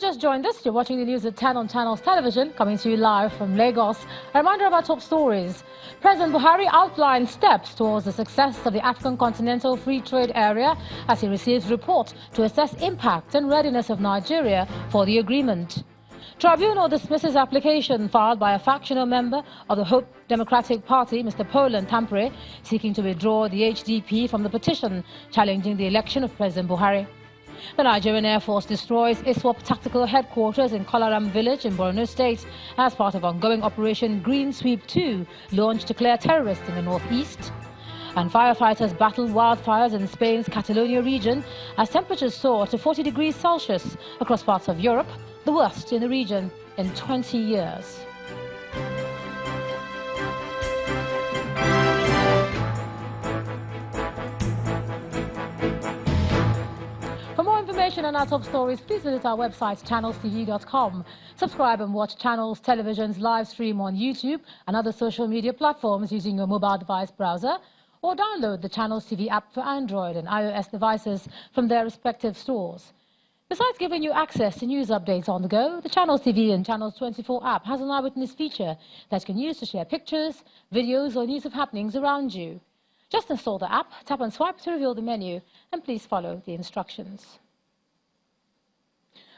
just joined us, you're watching the news at 10 on Channels Television, coming to you live from Lagos. A reminder of our top stories. President Buhari outlined steps towards the success of the African Continental Free Trade Area as he receives report to assess impact and readiness of Nigeria for the agreement. Tribunal dismisses application filed by a factional member of the Hope Democratic Party, Mr. Poland Tampere, seeking to withdraw the HDP from the petition challenging the election of President Buhari. The Nigerian Air Force destroys ISWAP tactical headquarters in Kolaram village in Borno State as part of ongoing Operation Green Sweep 2, launched to clear terrorists in the northeast. And firefighters battle wildfires in Spain's Catalonia region as temperatures soar to 40 degrees Celsius across parts of Europe, the worst in the region in 20 years. For more information on our top stories, please visit our website, channelstv.com. Subscribe and watch Channels Television's live stream on YouTube and other social media platforms using your mobile device browser, or download the Channels TV app for Android and iOS devices from their respective stores. Besides giving you access to news updates on the go, the Channels TV and Channels 24 app has an eyewitness feature that you can use to share pictures, videos or news of happenings around you. Just install the app, tap and swipe to reveal the menu, and please follow the instructions.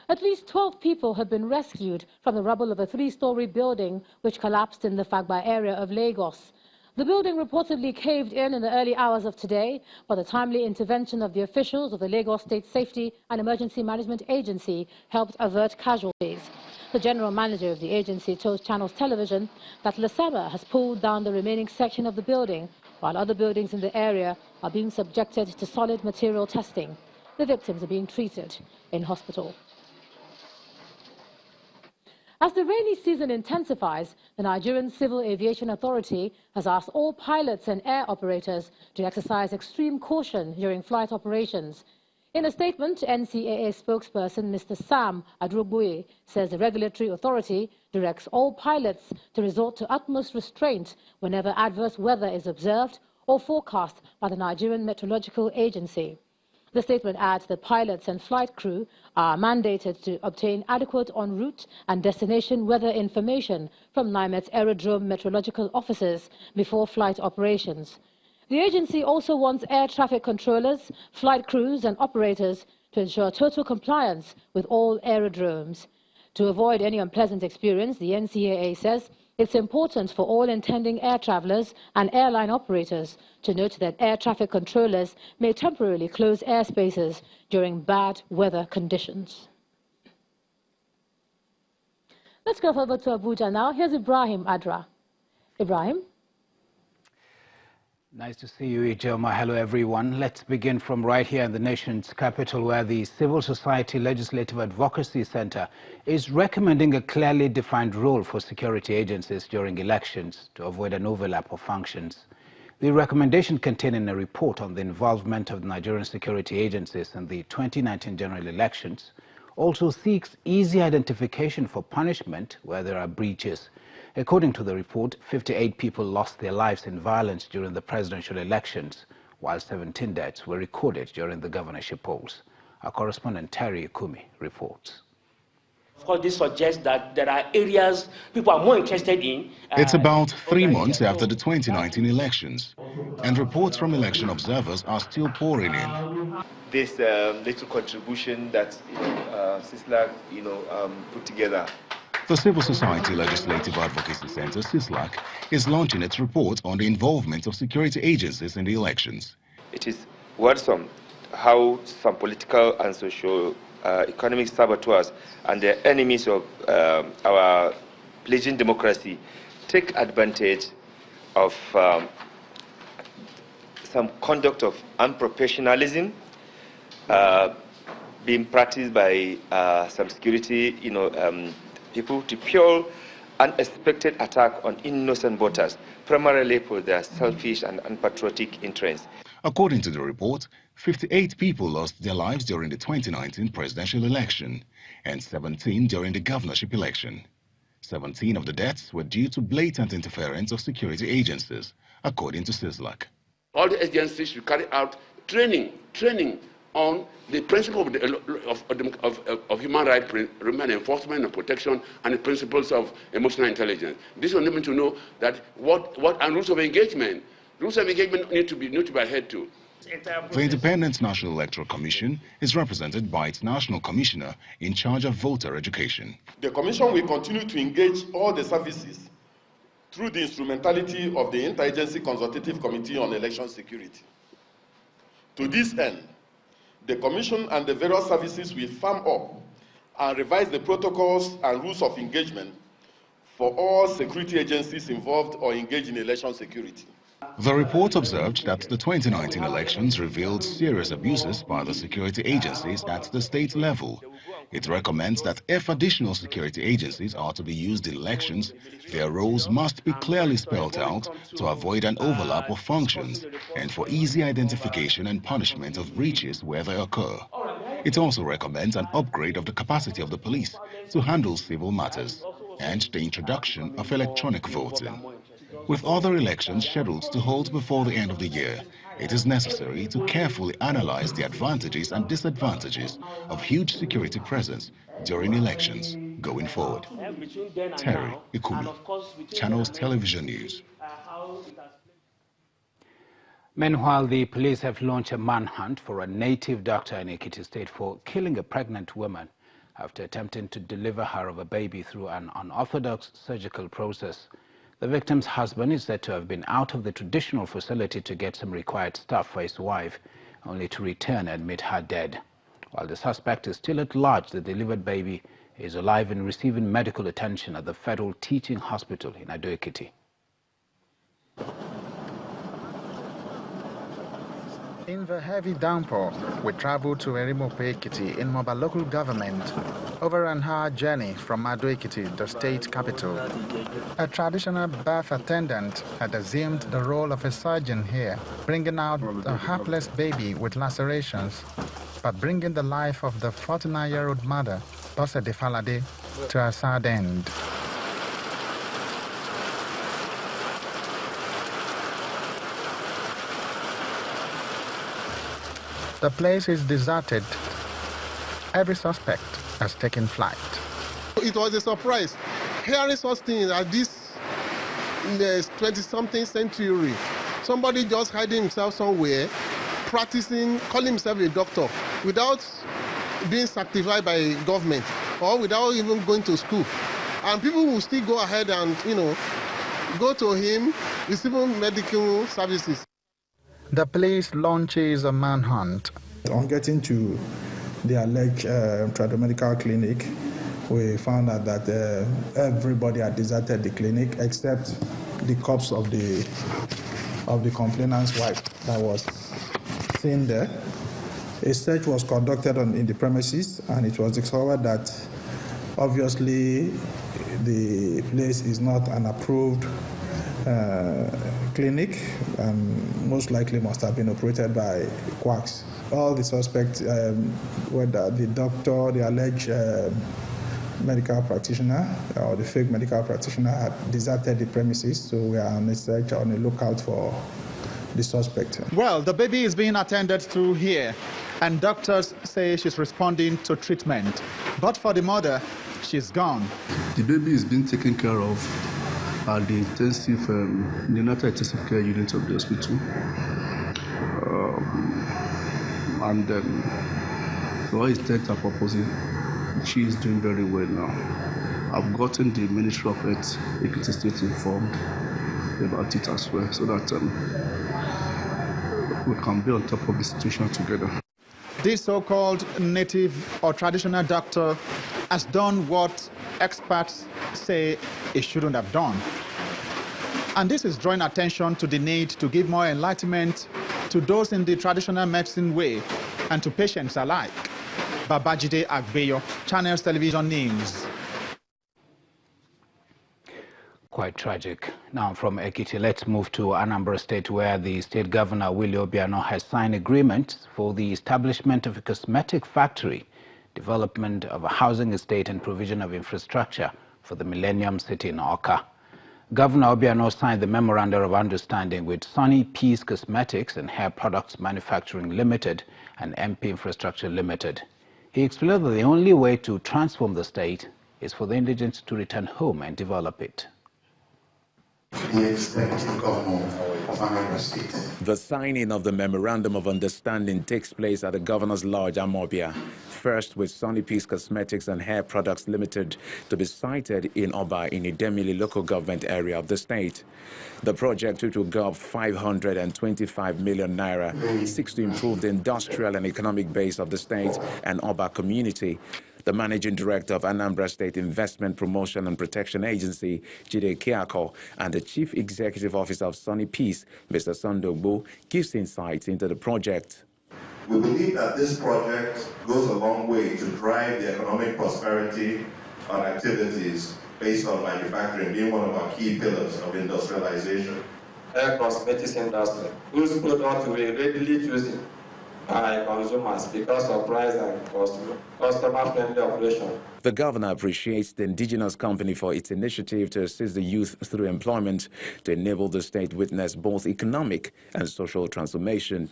At least 12 people have been rescued from the rubble of a 3-story building which collapsed in the Fagba area of Lagos. The building reportedly caved in the early hours of today, but the timely intervention of the officials of the Lagos State Safety and Emergency Management Agency helped avert casualties. The general manager of the agency told Channels Television that Lasema has pulled down the remaining section of the building, while other buildings in the area are being subjected to solid material testing. The victims are being treated in hospital. As the rainy season intensifies, the Nigerian Civil Aviation Authority has asked all pilots and air operators to exercise extreme caution during flight operations. In a statement, NCAA spokesperson Mr. Sam Adrogbuye says the regulatory authority directs all pilots to resort to utmost restraint whenever adverse weather is observed or forecast by the Nigerian Meteorological Agency. The statement adds that pilots and flight crew are mandated to obtain adequate en route and destination weather information from NIMET's aerodrome meteorological officers before flight operations. The agency also wants air traffic controllers, flight crews and operators to ensure total compliance with all aerodromes. To avoid any unpleasant experience, the NCAA says it's important for all intending air travelers and airline operators to note that air traffic controllers may temporarily close airspaces during bad weather conditions. Let's go over to Abuja now. Here's Ibrahim Adra. Ibrahim? Nice to see you, Ijoma. Hello, everyone. Let's begin from right here in the nation's capital, where the Civil Society Legislative Advocacy Center is recommending a clearly defined role for security agencies during elections to avoid an overlap of functions. The recommendation contained in a report on the involvement of the Nigerian security agencies in the 2019 general elections also seeks easy identification for punishment where there are breaches. According to the report, 58 people lost their lives in violence during the presidential elections, while 17 deaths were recorded during the governorship polls. Our correspondent Terry Ikumi reports. Of course, this suggests that there are areas people are more interested in. It's about 3 months after the 2019 elections, and reports from election observers are still pouring in. This little contribution that CISLAC put together. The Civil Society Legislative Advocacy Center, CISLAC, is launching its report on the involvement of security agencies in the elections. It is worrisome how some political and socio-economic saboteurs and the enemies of our pledging democracy take advantage of some conduct of unprofessionalism being practiced by some security, people to fuel unexpected attack on innocent voters, primarily for their selfish and unpatriotic interests. According to the report, 58 people lost their lives during the 2019 presidential election and 17 during the governorship election. 17 of the deaths were due to blatant interference of security agencies, according to CISLAC. All the agencies should carry out training on the principle of human rights enforcement and protection and the principles of emotional intelligence. This will need me to know that and rules of engagement. Rules of engagement need to be adhered to. The Independent National Electoral Commission is represented by its National Commissioner in charge of voter education. The Commission will continue to engage all the services through the instrumentality of the Interagency Consultative Committee on Election Security. To this end, the Commission and the various services will firm up and revise the protocols and rules of engagement for all security agencies involved or engaged in election security. The report observed that the 2019 elections revealed serious abuses by the security agencies at the state level. It recommends that if additional security agencies are to be used in elections, their roles must be clearly spelled out to avoid an overlap of functions and for easy identification and punishment of breaches where they occur. It also recommends an upgrade of the capacity of the police to handle civil matters and the introduction of electronic voting. With other elections scheduled to hold before the end of the year, it is necessary to carefully analyze the advantages and disadvantages of huge security presence during elections going forward. Terry Ikumi, Channels Television News. Meanwhile, the police have launched a manhunt for a native doctor in Ekiti State for killing a pregnant woman after attempting to deliver her of a baby through an unorthodox surgical process. The victim's husband is said to have been out of the traditional facility to get some required stuff for his wife, only to return and meet her dead. While the suspect is still at large, the delivered baby is alive and receiving medical attention at the Federal Teaching Hospital in Ado-Ekiti. In the heavy downpour, we traveled to Erimope-Ekiti in Moba local government, over an hour journey from Ado-Ekiti, the state capital. A traditional birth attendant had assumed the role of a surgeon here, bringing out a hapless baby with lacerations, but bringing the life of the 49-year-old mother, Bose Defalade, to a sad end. The place is deserted. Every suspect has taken flight. It was a surprise hearing such things as this in the 20-something century. Somebody just hiding himself somewhere, practicing, calling himself a doctor, without being certified by government or without even going to school. And people will still go ahead and, go to him, receiving medical services. The police launches a manhunt. On getting to the alleged tradomedical clinic, we found out that everybody had deserted the clinic except the corpse of the complainant's wife that was seen there. A search was conducted in the premises, and it was discovered that obviously the place is not an approved clinic and most likely must have been operated by quacks. All the suspects, whether the doctor, the alleged medical practitioner or the fake medical practitioner, had deserted the premises, so we are on a search, on a lookout for the suspect. Well, the baby is being attended to here, and doctors say she's responding to treatment. But for the mother, she's gone. The baby is being taken care of at the neonatal intensive care unit of the hospital. For all intents and purposes, she is doing very well now. I've gotten the Ministry of Health, Ekiti State, informed about it as well, so that we can be on top of the situation together. This so-called native or traditional doctor has done what experts say he shouldn't have done. And this is drawing attention to the need to give more enlightenment to those in the traditional medicine way and to patients alike. Babajide Agbeyo, Channels Television News. Quite tragic. Now from Ekiti, let's move to Anambra State, where the state governor, Willie Obiano, has signed agreements for the establishment of a cosmetic factory, development of a housing estate and provision of infrastructure for the Millennium City in Awka. Governor Obiano signed the Memorandum of Understanding with Sunny Peace Cosmetics and Hair Products Manufacturing Limited and MP Infrastructure Limited. He explained that the only way to transform the state is for the indigents to return home and develop it. The executive governor of Anambra State. The signing of the Memorandum of Understanding takes place at the Governor's Lodge, Amobia. First with Sunny Peace Cosmetics and Hair Products Limited to be sited in Oba in Idemili local government area of the state. The project, which will go up 525 million naira, seeks to improve the industrial and economic base of the state and Oba community. The Managing Director of Anambra State Investment Promotion and Protection Agency, Jide Kiako, and the Chief Executive Officer of Sunny Peace, Mr. Sandogbo, gives insights into the project. We believe that this project goes a long way to drive the economic prosperity and activities based on manufacturing being one of our key pillars of industrialization. Hair cosmetics industry, whose products we readily choosing by consumers because of price and customer-friendly operation. The governor appreciates the indigenous company for its initiative to assist the youth through employment to enable the state witness both economic and social transformation.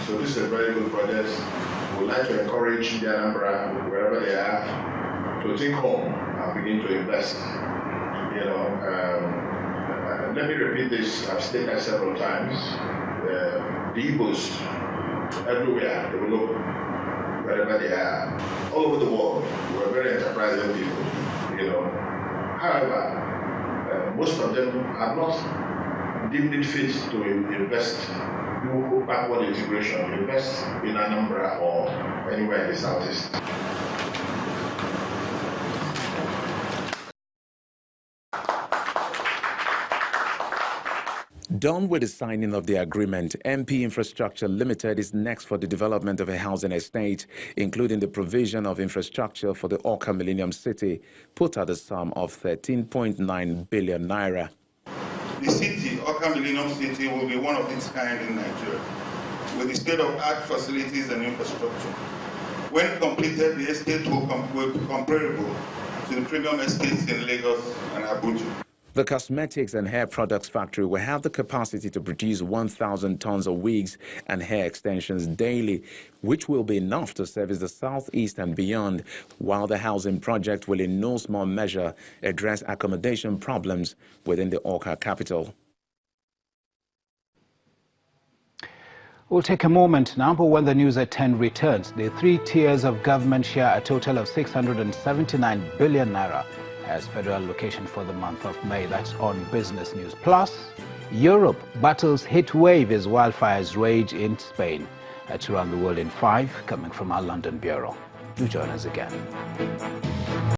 So this is a very good project. We would like to encourage the Anambra, wherever they are, to think home and begin to invest. Let me repeat this. I've stated that several times. The Igbos, everywhere they will look, wherever they are, all over the world, we're very enterprising people, However, most of them are not deemed it fit to invest, do backward integration, invest in Anambra or anywhere in the southeast. Done with the signing of the agreement, MP Infrastructure Limited is next for the development of a housing estate, including the provision of infrastructure for the Awka Millennium City, put at a sum of 13.9 billion naira. The city, Awka Millennium City, will be one of its kind in Nigeria, with the state-of-art facilities and infrastructure. When completed, the estate will be comparable to the premium estates in Lagos and Abuja. The cosmetics and hair products factory will have the capacity to produce 1,000 tons of wigs and hair extensions daily, which will be enough to service the southeast and beyond, while the housing project will in no small measure address accommodation problems within the Awka capital. We'll take a moment now, but when the news at 10 returns, the three tiers of government share a total of 679 billion naira as federal allocation for the month of May. That's on Business News. Plus, Europe battles heat wave as wildfires rage in Spain. That's around the world in 5, coming from our London bureau. Do join us again.